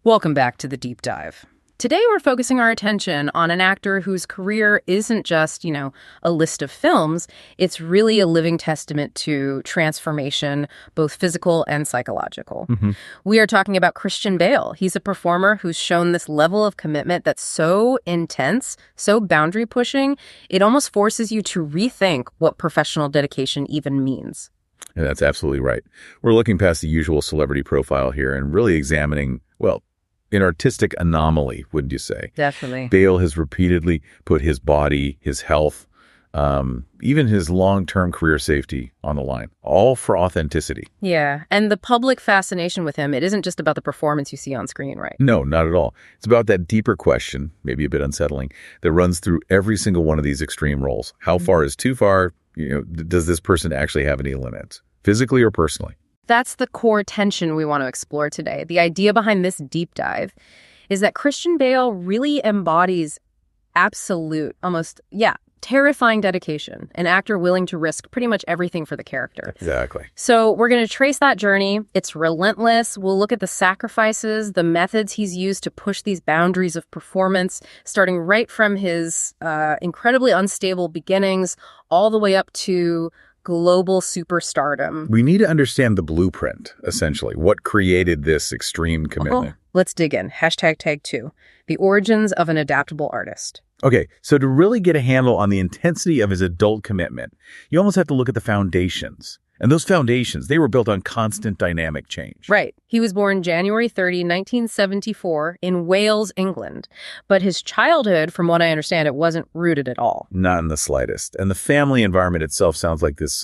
Welcome back to the Deep Dive. Today we're focusing our attention on an actor whose career isn't just, a list of films. It's really a living testament to transformation, both physical and psychological. We are talking about Christian Bale. He's a performer who's shown this level of commitment that's so intense, so boundary-pushing, it almost forces you to rethink what professional dedication even means. Yeah, that's absolutely right. We're looking past the usual celebrity profile here and really examining, an artistic anomaly, wouldn't you say? Definitely. Bale has repeatedly put his body, his health, even his long-term career safety on the line, all for authenticity. Yeah, and the public fascination with him, it isn't just about the performance you see on screen, right? No, not at all. It's about that deeper question, maybe a bit unsettling, that runs through every single one of these extreme roles. How far is too far? Does this person actually have any limits, physically or personally? That's the core tension we want to explore today. The idea behind this deep dive is that Christian Bale really embodies absolute, terrifying dedication, an actor willing to risk pretty much everything for the character. Exactly. So we're going to trace that journey. It's relentless. We'll look at the sacrifices, the methods he's used to push these boundaries of performance, starting right from his incredibly unstable beginnings all the way up to global superstardom. We need to understand the blueprint, essentially. What created this extreme commitment? Let's dig in. #tag2. The origins of an adaptable artist. Okay, so to really get a handle on the intensity of his adult commitment, you almost have to look at the foundations. And those foundations, they were built on constant dynamic change. Right. He was born January 30, 1974 in Wales, England. But his childhood, from what I understand, it wasn't rooted at all. Not in the slightest. And the family environment itself sounds like this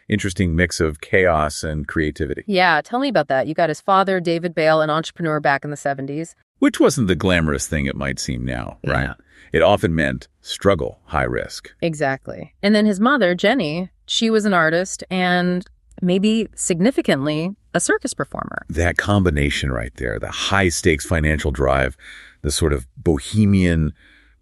interesting mix of chaos and creativity. Yeah, tell me about that. You got his father, David Bale, an entrepreneur back in the 70s. Which wasn't the glamorous thing it might seem now, right? It often meant struggle, high risk. Exactly. And then his mother, Jenny, she was an artist and maybe significantly a circus performer. That combination right there, the high-stakes financial drive, the sort of bohemian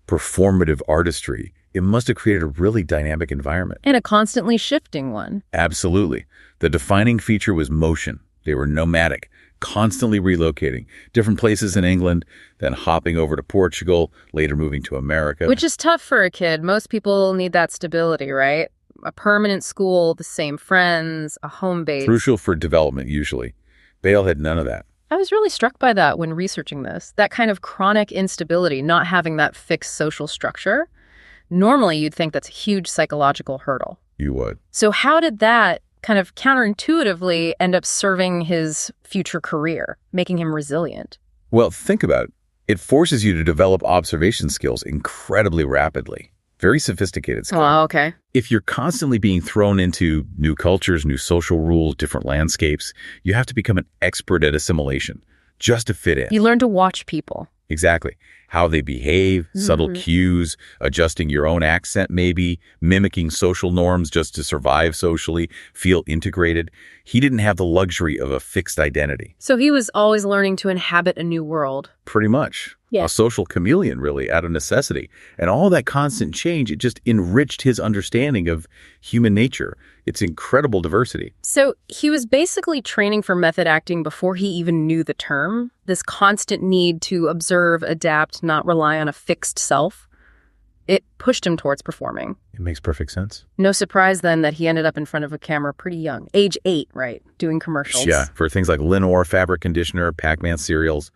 performative artistry, it must have created a really dynamic environment. And a constantly shifting one. Absolutely. The defining feature was motion. They were nomadic, constantly relocating, different places in England, then hopping over to Portugal, later moving to America. Which is tough for a kid. Most people need that stability, right? A permanent school, the same friends, a home base. Crucial for development, usually. Bale had none of that. I was really struck by that when researching this. That kind of chronic instability, not having that fixed social structure. Normally, you'd think that's a huge psychological hurdle. You would. So how did that kind of counterintuitively end up serving his future career, making him resilient? Well, think about it. It forces you to develop observation skills incredibly rapidly. Very sophisticated skills. Oh, okay. If you're constantly being thrown into new cultures, new social rules, different landscapes, you have to become an expert at assimilation just to fit in. You learn to watch people. Exactly. How they behave, subtle cues, adjusting your own accent maybe, mimicking social norms just to survive socially, feel integrated. He didn't have the luxury of a fixed identity. So he was always learning to inhabit a new world. Pretty much. Yeah. A social chameleon, really, out of necessity. And all that constant change, it just enriched his understanding of human nature. It's incredible diversity. So he was basically training for method acting before he even knew the term. This constant need to observe, adapt, not rely on a fixed self. It pushed him towards performing. It makes perfect sense. No surprise then that he ended up in front of a camera pretty young. Age 8, right? Doing commercials. Yeah, for things like Lenore fabric conditioner, Pac-Man cereals.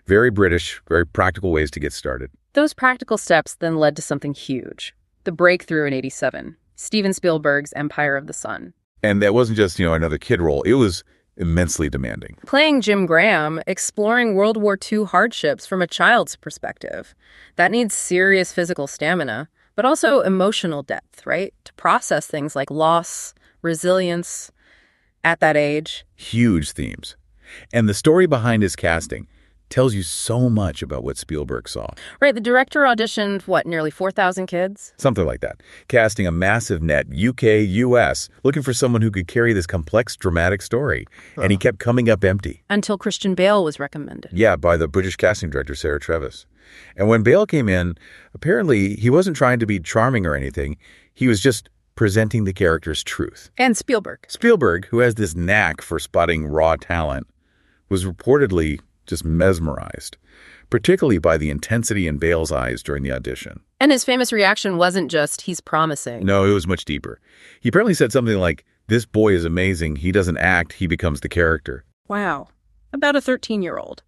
Very British, very practical ways to get started. Those practical steps then led to something huge. The breakthrough in '87. Steven Spielberg's Empire of the Sun. And that wasn't just, another kid role. It was immensely demanding. Playing Jim Graham, exploring World War II hardships from a child's perspective. That needs serious physical stamina, but also emotional depth, right? To process things like loss, resilience at that age. Huge themes. And the story behind his casting tells you so much about what Spielberg saw. Right, the director auditioned, nearly 4,000 kids? Something like that. Casting a massive net, UK, US, looking for someone who could carry this complex, dramatic story. And he kept coming up empty. Until Christian Bale was recommended. Yeah, by the British casting director, Sarah Trevis. And when Bale came in, apparently he wasn't trying to be charming or anything. He was just presenting the character's truth. And Spielberg. Spielberg, who has this knack for spotting raw talent, was reportedly just mesmerized, particularly by the intensity in Bale's eyes during the audition. And his famous reaction wasn't just, he's promising. No, it was much deeper. He apparently said something like, "This boy is amazing. He doesn't act, he becomes the character." Wow. About a 13-year-old.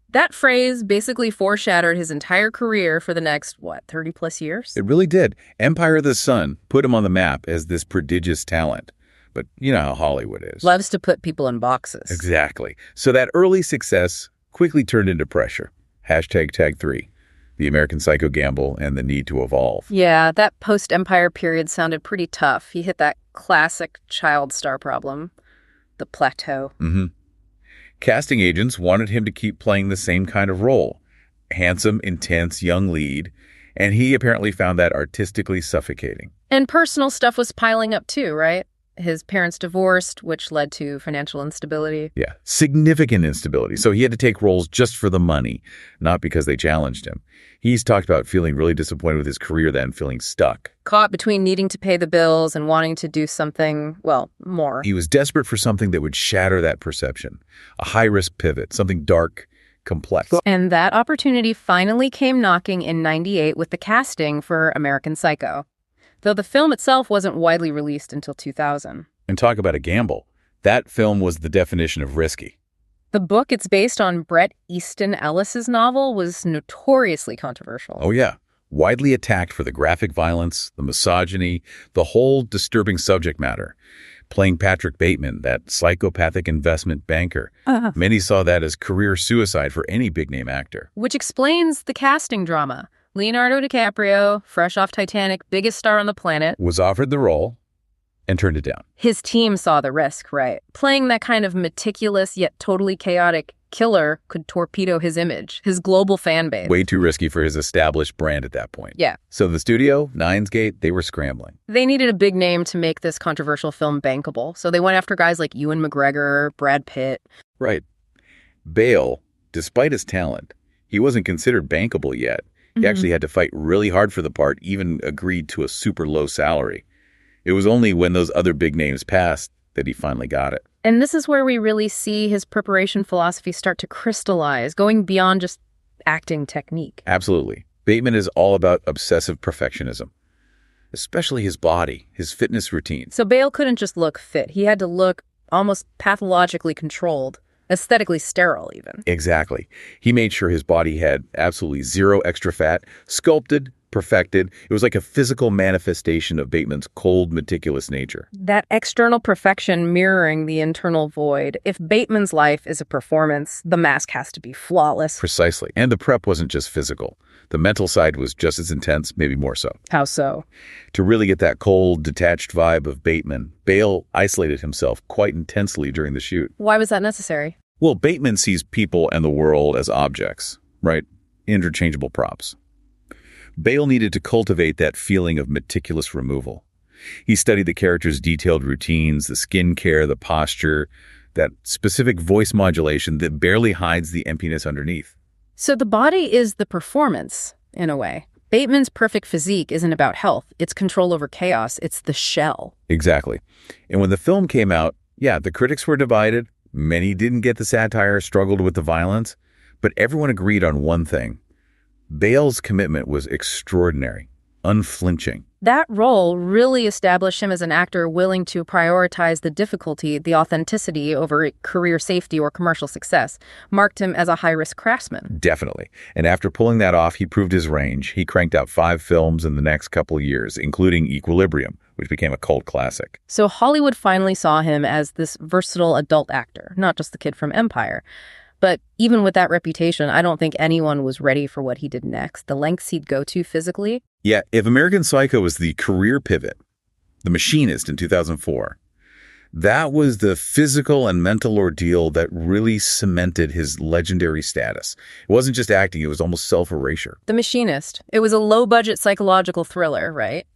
That phrase basically foreshadowed his entire career for the next, 30-plus years? It really did. Empire of the Sun put him on the map as this prodigious talent. But you know how Hollywood is. Loves to put people in boxes. Exactly. So that early success quickly turned into pressure. Tag 3, the American Psycho gamble and the need to evolve. Yeah, that post-Empire period sounded pretty tough. He hit that classic child star problem, the plateau. Casting agents wanted him to keep playing the same kind of role. Handsome, intense, young lead. And he apparently found that artistically suffocating. And personal stuff was piling up too, right? His parents divorced, which led to financial instability. Yeah, significant instability. So he had to take roles just for the money, not because they challenged him. He's talked about feeling really disappointed with his career then, feeling stuck. Caught between needing to pay the bills and wanting to do something, more. He was desperate for something that would shatter that perception. A high-risk pivot, something dark, complex. And that opportunity finally came knocking in '98 with the casting for American Psycho, though the film itself wasn't widely released until 2000. And talk about a gamble. That film was the definition of risky. The book it's based on, Bret Easton Ellis's novel, was notoriously controversial. Oh, yeah. Widely attacked for the graphic violence, the misogyny, the whole disturbing subject matter. Playing Patrick Bateman, that psychopathic investment banker. Many saw that as career suicide for any big-name actor. Which explains the casting drama. Leonardo DiCaprio, fresh off Titanic, biggest star on the planet, Was offered the role and turned it down. His team saw the risk, right? Playing that kind of meticulous yet totally chaotic killer could torpedo his image, his global fan base. Way too risky for his established brand at that point. Yeah. So the studio, Lionsgate, they were scrambling. They needed a big name to make this controversial film bankable, so they went after guys like Ewan McGregor, Brad Pitt. Right. Bale, despite his talent, he wasn't considered bankable yet. He actually had to fight really hard for the part, even agreed to a super low salary. It was only when those other big names passed that he finally got it. And this is where we really see his preparation philosophy start to crystallize, going beyond just acting technique. Absolutely. Bateman is all about obsessive perfectionism, especially his body, his fitness routine. So Bale couldn't just look fit. He had to look almost pathologically controlled, aesthetically sterile even. Exactly. He made sure his body had absolutely zero extra fat, sculpted, perfected. It was like a physical manifestation of Bateman's cold, meticulous nature. That external perfection mirroring the internal void. If Bateman's life is a performance, the mask has to be flawless. Precisely. And the prep wasn't just physical. The mental side was just as intense, maybe more so. How so? To really get that cold, detached vibe of Bateman, Bale isolated himself quite intensely during the shoot. Why was that necessary? Well, Bateman sees people and the world as objects, right? Interchangeable props. Bale needed to cultivate that feeling of meticulous removal. He studied the character's detailed routines, the skin care, the posture, that specific voice modulation that barely hides the emptiness underneath. So the body is the performance, in a way. Bateman's perfect physique isn't about health. It's control over chaos. It's the shell. Exactly. And when the film came out, yeah, the critics were divided. Many didn't get the satire, struggled with the violence. But everyone agreed on one thing. Bale's commitment was extraordinary, unflinching. That role really established him as an actor willing to prioritize the difficulty, the authenticity over career safety or commercial success, marked him as a high-risk craftsman. Definitely. And after pulling that off, he proved his range. He cranked out 5 films in the next couple of years, including Equilibrium, which became a cult classic. So Hollywood finally saw him as this versatile adult actor, not just the kid from Empire. But even with that reputation, I don't think anyone was ready for what he did next, the lengths he'd go to physically. Yeah, if American Psycho was the career pivot, The Machinist in 2004, that was the physical and mental ordeal that really cemented his legendary status. It wasn't just acting, it was almost self-erasure. The Machinist. It was a low-budget psychological thriller, right?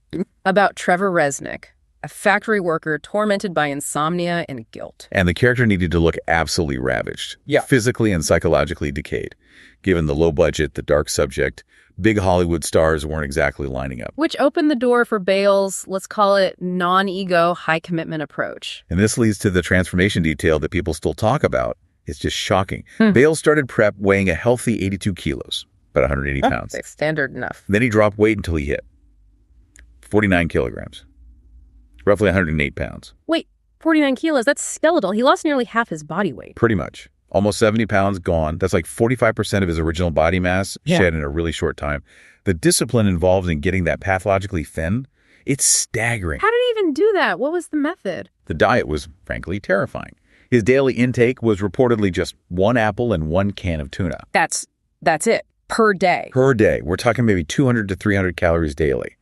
About Trevor Resnick, a factory worker tormented by insomnia and guilt. And the character needed to look absolutely ravaged, physically and psychologically decayed. Given the low budget, the dark subject, big Hollywood stars weren't exactly lining up. Which opened the door for Bale's, let's call it, non-ego, high-commitment approach. And this leads to the transformation detail that people still talk about, It's just shocking. Hmm. Bale started prep weighing a healthy 82 kilos, about 180 pounds. That's standard enough. Then he dropped weight until he hit 49 kilograms, roughly 108 pounds. Wait, 49 kilos, that's skeletal. He lost nearly half his body weight. Pretty much. Almost 70 pounds gone. That's like 45% of his original body mass shed in a really short time. The discipline involved in getting that pathologically thin, it's staggering. How did he even do that? What was the method? The diet was, frankly, terrifying. His daily intake was reportedly just 1 apple and 1 can of tuna. That's it, per day. Per day. We're talking maybe 200 to 300 calories daily,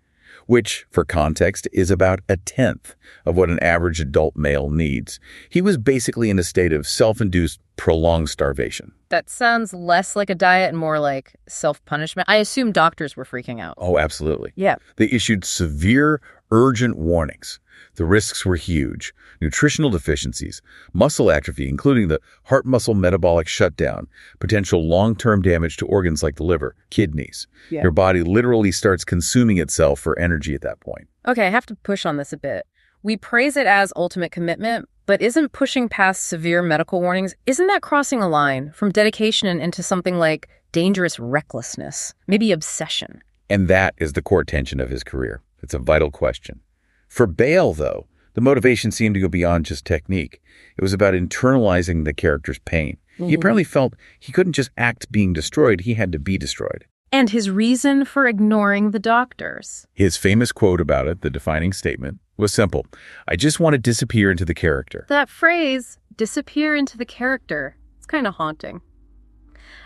which, for context, is about a tenth of what an average adult male needs. He was basically in a state of self-induced, prolonged starvation. That sounds less like a diet and more like self-punishment. I assume doctors were freaking out. Oh, absolutely. Yeah. They issued severe, urgent warnings. The risks were huge. Nutritional deficiencies, muscle atrophy, including the heart muscle metabolic shutdown, potential long-term damage to organs like the liver, kidneys. Yeah. Your body literally starts consuming itself for energy at that point. Okay, I have to push on this a bit. We praise it as ultimate commitment, but isn't pushing past severe medical warnings, isn't that crossing a line from dedication into something like dangerous recklessness, maybe obsession? And that is the core tension of his career. It's a vital question. For Bale, though, the motivation seemed to go beyond just technique. It was about internalizing the character's pain. He apparently felt he couldn't just act being destroyed, he had to be destroyed. And his reason for ignoring the doctors. His famous quote about it, the defining statement, was simple. I just want to disappear into the character. That phrase, disappear into the character, it's kind of haunting.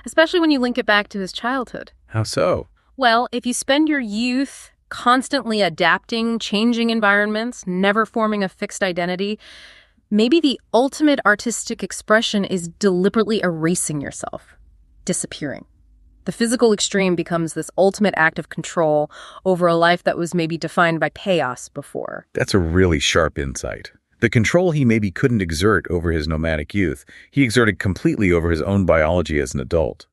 Especially when you link it back to his childhood. How so? Well, if you spend your youth constantly adapting, changing environments, never forming a fixed identity, maybe the ultimate artistic expression is deliberately erasing yourself, disappearing. The physical extreme becomes this ultimate act of control over a life that was maybe defined by chaos before. That's a really sharp insight. The control he maybe couldn't exert over his nomadic youth, he exerted completely over his own biology as an adult.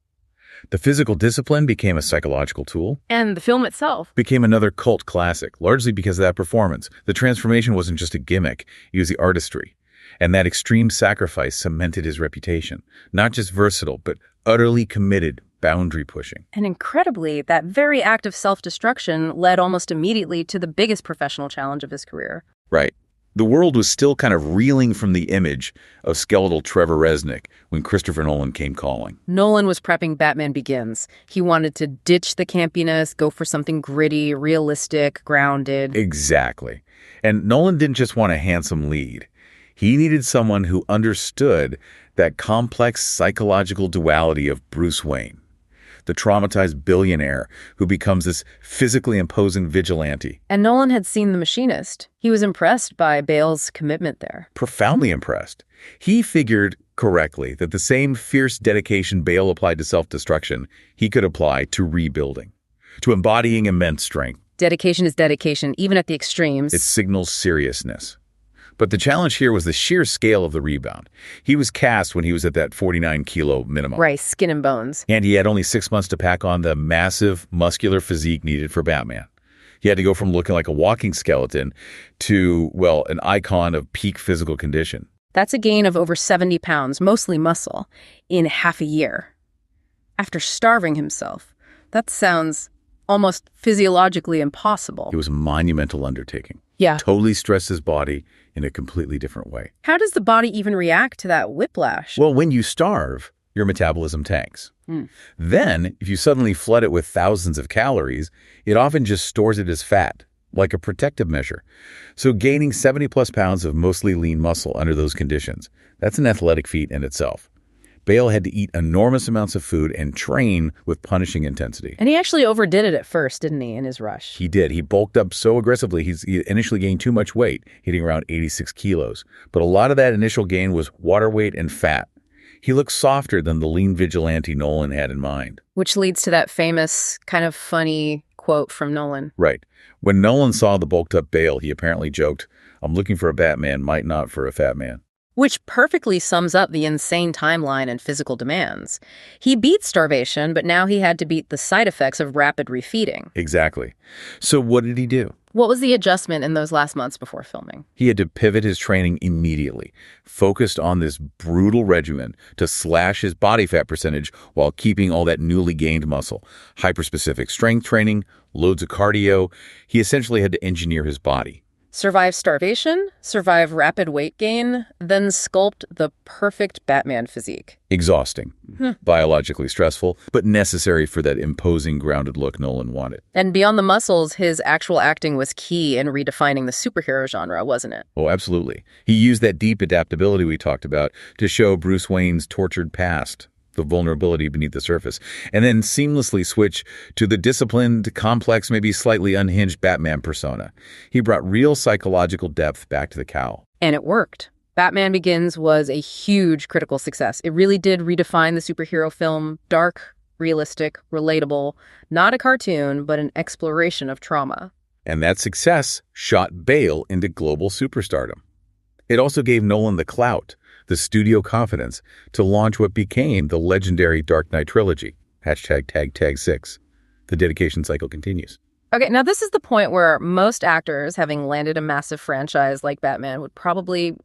The physical discipline became a psychological tool. And the film itself became another cult classic, largely because of that performance. The transformation wasn't just a gimmick, it was the artistry. And that extreme sacrifice cemented his reputation. Not just versatile, but utterly committed, boundary pushing. And incredibly, that very act of self-destruction led almost immediately to the biggest professional challenge of his career. Right. The world was still kind of reeling from the image of skeletal Trevor Resnick when Christopher Nolan came calling. Nolan was prepping Batman Begins. He wanted to ditch the campiness, go for something gritty, realistic, grounded. Exactly. And Nolan didn't just want a handsome lead. He needed someone who understood that complex psychological duality of Bruce Wayne, the traumatized billionaire who becomes this physically imposing vigilante. And Nolan had seen The Machinist. He was impressed by Bale's commitment there. Profoundly impressed. He figured correctly that the same fierce dedication Bale applied to self-destruction, he could apply to rebuilding, to embodying immense strength. Dedication is dedication, even at the extremes. It signals seriousness. But the challenge here was the sheer scale of the rebound. He was cast when he was at that 49-kilo minimum. Right, skin and bones. And he had only 6 months to pack on the massive, muscular physique needed for Batman. He had to go from looking like a walking skeleton to, well, an icon of peak physical condition. That's a gain of over 70 pounds, mostly muscle, in half a year. After starving himself, that sounds almost physiologically impossible. It was a monumental undertaking. Yeah. Totally stressed his body in a completely different way. How does the body even react to that whiplash? Well, when you starve, your metabolism tanks. Then, if you suddenly flood it with thousands of calories, it often just stores it as fat, like a protective measure. So gaining 70-plus pounds of mostly lean muscle under those conditions, that's an athletic feat in itself. Bale had to eat enormous amounts of food and train with punishing intensity. And he actually overdid it at first, didn't he, in his rush? He did. He bulked up so aggressively, he initially gained too much weight, hitting around 86 kilos. But a lot of that initial gain was water weight and fat. He looked softer than the lean vigilante Nolan had in mind. Which leads to that famous, kind of funny quote from Nolan. Right. When Nolan saw the bulked-up Bale, he apparently joked, "I'm looking for a Batman, might not for a fat man." Which perfectly sums up the insane timeline and physical demands. He beat starvation, but now he had to beat the side effects of rapid refeeding. Exactly. So what did he do? What was the adjustment in those last months before filming? He had to pivot his training immediately, focused on this brutal regimen to slash his body fat percentage while keeping all that newly gained muscle. Hyperspecific strength training, loads of cardio. He essentially had to engineer his body. Survive starvation, survive rapid weight gain, then sculpt the perfect Batman physique. Exhausting, biologically stressful, but necessary for that imposing, grounded look Nolan wanted. And beyond the muscles, his actual acting was key in redefining the superhero genre, wasn't it? Oh, absolutely. He used that deep adaptability we talked about to show Bruce Wayne's tortured past, the vulnerability beneath the surface, and then seamlessly switch to the disciplined, complex, maybe slightly unhinged Batman persona. He brought real psychological depth back to the cowl. And it worked. Batman Begins was a huge critical success. It really did redefine the superhero film. Dark, realistic, relatable, not a cartoon, but an exploration of trauma. And that success shot Bale into global superstardom. It also gave Nolan the clout, the studio confidence, to launch what became the legendary Dark Knight Trilogy. #tag6. The dedication cycle continues. Okay, now this is the point where most actors, having landed a massive franchise like Batman, would probably,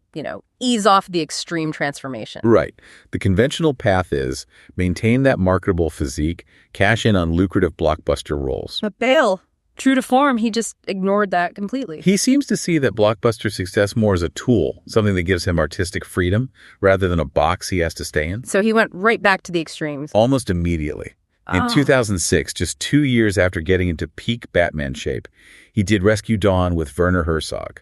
ease off the extreme transformation. Right. The conventional path is maintain that marketable physique, cash in on lucrative blockbuster roles. But Bale, true to form, he just ignored that completely. He seems to see that blockbuster success more as a tool, something that gives him artistic freedom, rather than a box he has to stay in. So he went right back to the extremes. Almost immediately. In 2006, just 2 years after getting into peak Batman shape, he did Rescue Dawn with Werner Herzog.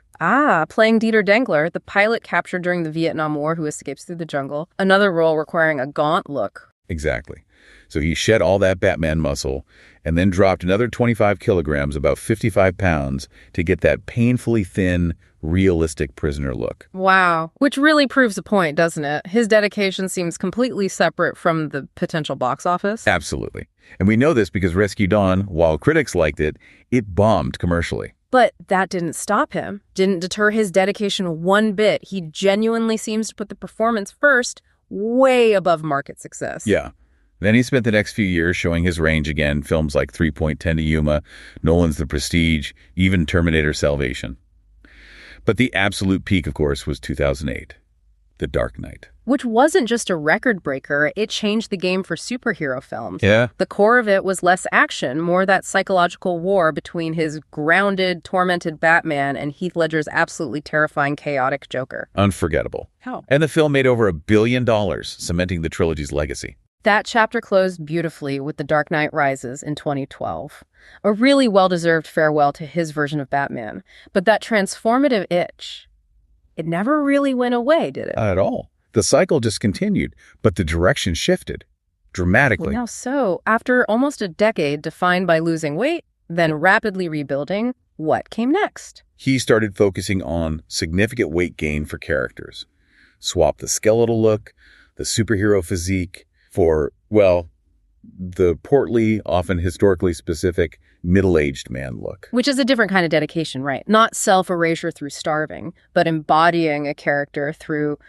Playing Dieter Dengler, the pilot captured during the Vietnam War who escapes through the jungle. Another role requiring a gaunt look. Exactly. So he shed all that Batman muscle and then dropped another 25 kilograms, about 55 pounds, to get that painfully thin, realistic prisoner look. Wow. Which really proves a point, doesn't it? His dedication seems completely separate from the potential box office. Absolutely. And we know this because Rescue Dawn, while critics liked it, it bombed commercially. But that didn't stop him. Didn't deter his dedication one bit. He genuinely seems to put the performance first, way above market success. Yeah. Then he spent the next few years showing his range again, films like 3.10 to Yuma, Nolan's The Prestige, even Terminator Salvation. But the absolute peak, of course, was 2008, The Dark Knight. Which wasn't just a record breaker, it changed the game for superhero films. Yeah. The core of it was less action, more that psychological war between his grounded, tormented Batman and Heath Ledger's absolutely terrifying, chaotic Joker. Unforgettable. How? And the film made over $1 billion, cementing the trilogy's legacy. That chapter closed beautifully with The Dark Knight Rises in 2012. A really well-deserved farewell to his version of Batman. But that transformative itch, it never really went away, did it? Not at all. The cycle just continued, but the direction shifted dramatically. Well, now so, after almost a decade defined by losing weight, then rapidly rebuilding, what came next? He started focusing on significant weight gain for characters. Swap the skeletal look, the superhero physique, for, well, the portly, often historically specific, middle-aged man look. Which is a different kind of dedication, right? Not self-erasure through starving, but embodying a character through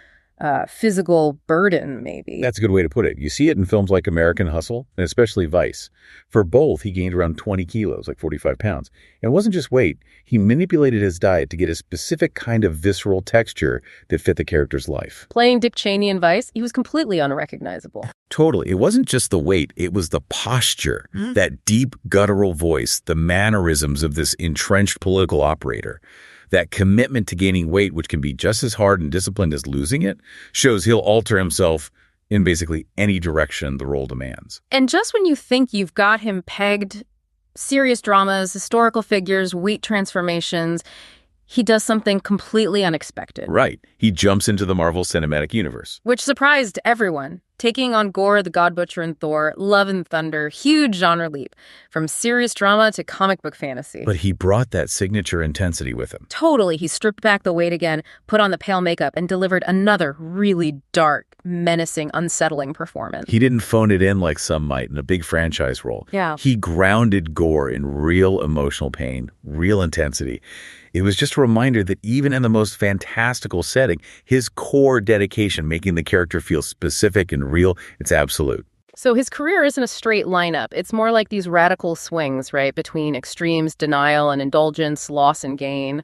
physical burden, maybe. That's a good way to put it. You see it in films like American Hustle, and especially Vice. For both, he gained around 20 kilos, like 45 pounds. And it wasn't just weight. He manipulated his diet to get a specific kind of visceral texture that fit the character's life. Playing Dick Cheney in Vice, he was completely unrecognizable. Totally. It wasn't just the weight. It was the posture, that deep guttural voice, the mannerisms of this entrenched political operator. That commitment to gaining weight, which can be just as hard and disciplined as losing it, shows he'll alter himself in basically any direction the role demands. And just when you think you've got him pegged, serious dramas, historical figures, weight transformations, he does something completely unexpected. Right. He jumps into the Marvel Cinematic Universe. Which surprised everyone. Taking on Gore, the God Butcher in Thor, Love and Thunder, huge genre leap. From serious drama to comic book fantasy. But he brought that signature intensity with him. Totally. He stripped back the weight again, put on the pale makeup, and delivered another really dark, menacing, unsettling performance. He didn't phone it in like some might in a big franchise role. Yeah. He grounded Gore in real emotional pain, real intensity. It was just a reminder that even in the most fantastical setting, his core dedication, making the character feel specific and real, it's absolute. So his career isn't a straight lineup. It's more like these radical swings, right, between extremes, denial and indulgence, loss and gain,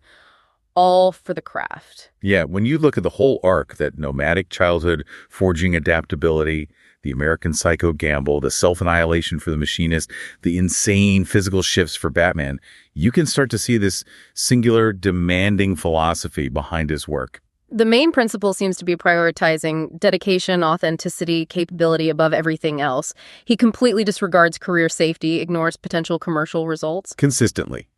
all for the craft. Yeah, when you look at the whole arc, that nomadic childhood, forging adaptability, the American Psycho gamble, the self-annihilation for the Machinist, the insane physical shifts for Batman, you can start to see this singular, demanding philosophy behind his work. The main principle seems to be prioritizing dedication, authenticity, capability above everything else. He completely disregards career safety, ignores potential commercial results. Consistently.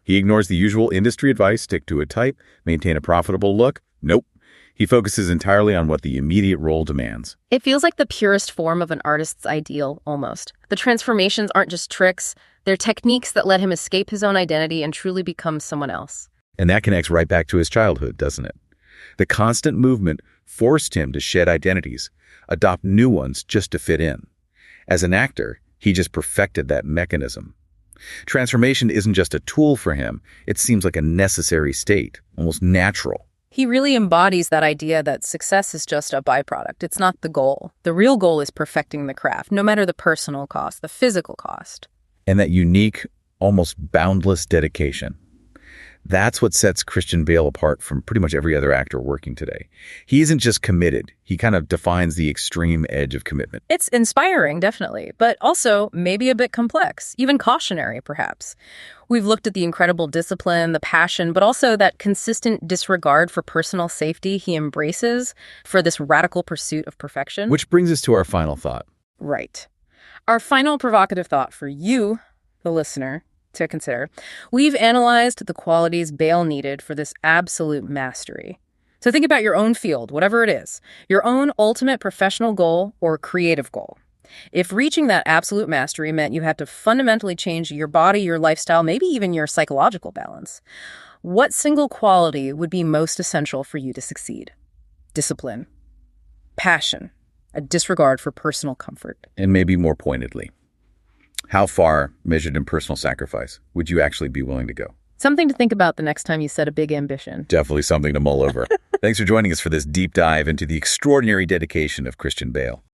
He ignores the usual industry advice, stick to a type, maintain a profitable look. Nope. He focuses entirely on what the immediate role demands. It feels like the purest form of an artist's ideal, almost. The transformations aren't just tricks, they're techniques that let him escape his own identity and truly become someone else. And that connects right back to his childhood, doesn't it? The constant movement forced him to shed identities, adopt new ones just to fit in. As an actor, he just perfected that mechanism. Transformation isn't just a tool for him, it seems like a necessary state, almost natural. He really embodies that idea that success is just a byproduct. It's not the goal. The real goal is perfecting the craft, no matter the personal cost, the physical cost. And that unique, almost boundless dedication. That's what sets Christian Bale apart from pretty much every other actor working today. He isn't just committed. He kind of defines the extreme edge of commitment. It's inspiring, definitely, but also maybe a bit complex, even cautionary, perhaps. We've looked at the incredible discipline, the passion, but also that consistent disregard for personal safety he embraces for this radical pursuit of perfection. Which brings us to our final thought. Right. Our final provocative thought for you, the listener, to consider. We've analyzed the qualities Bale needed for this absolute mastery. So think about your own field, whatever it is, your own ultimate professional goal or creative goal. If reaching that absolute mastery meant you had to fundamentally change your body, your lifestyle, maybe even your psychological balance, what single quality would be most essential for you to succeed? Discipline, passion, a disregard for personal comfort. And maybe more pointedly, how far, measured in personal sacrifice, would you actually be willing to go? Something to think about the next time you set a big ambition. Definitely something to mull over. Thanks for joining us for this deep dive into the extraordinary dedication of Christian Bale.